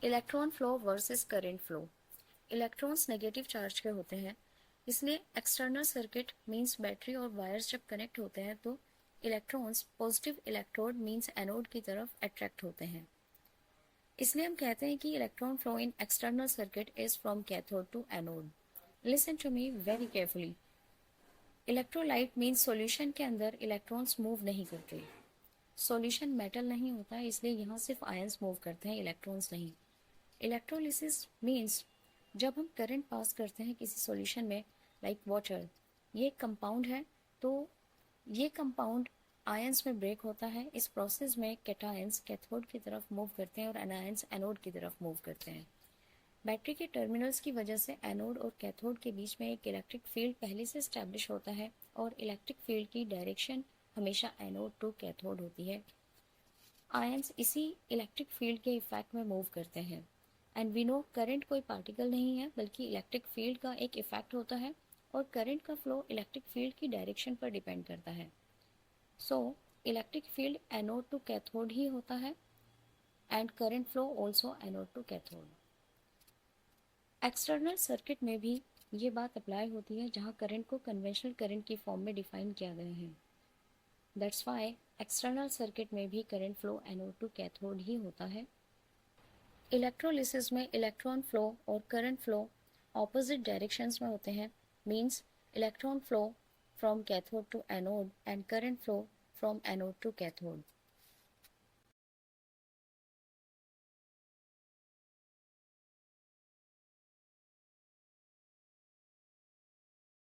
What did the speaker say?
Electron flow versus current flow. Electrons negative charge के होते हैं, इसलिए एक्सटर्नल सर्किट मींस बैटरी और वायर्स जब कनेक्ट होते हैं तो electrons positive electrode means anode की तरफ अट्रैक्ट होते हैं। इसलिए हम कहते हैं कि electron flow in external circuit is from cathode to anode. Listen to me very carefully. Electrolyte means solution के अंदर इलेक्ट्रॉन्स मूव नहीं करते। सॉल्यूशन मेटल नहीं होता, इसलिए यहाँ सिर्फ आयंस मूव करते हैं, इलेक्ट्रॉन्स नहीं। इलेक्ट्रोलिसिस मींस जब हम करंट पास करते हैं किसी सॉल्यूशन में, लाइक वाटर, ये एक कंपाउंड है, तो ये कंपाउंड आयंस में ब्रेक होता है। इस प्रोसेस में कैटायंस कैथोड की तरफ मूव करते हैं और एनायंस एनोड की तरफ मूव करते हैं। बैटरी के टर्मिनल्स की वजह से एनोड और कैथोड के बीच में एक इलेक्ट्रिक फील्ड पहले से स्टैब्लिश होता है और इलेक्ट्रिक फील्ड की डायरेक्शन हमेशा एनोड टू कैथोड होती है। आयंस इसी इलेक्ट्रिक फील्ड के इफेक्ट में मूव करते हैं। एंड वी नो करंट कोई पार्टिकल नहीं है बल्कि इलेक्ट्रिक फील्ड का एक इफेक्ट होता है, और करंट का फ्लो इलेक्ट्रिक फील्ड की डायरेक्शन पर डिपेंड करता है। So electric field anode to cathode ही होता है and current flow also anode to cathode. External circuit में भी ये बात अप्लाई होती है जहाँ करंट को कन्वेंशनल करंट की फॉर्म में डिफाइन किया गया है। दैट्स वाई एक्सटर्नल सर्किट में भी current flow anode to cathode ही होता है। इलेक्ट्रोलिसिस में इलेक्ट्रॉन फ्लो और करंट फ्लो ऑपोजिट डायरेक्शंस में होते हैं, means electron flow from cathode to anode and current flow from anode to cathode.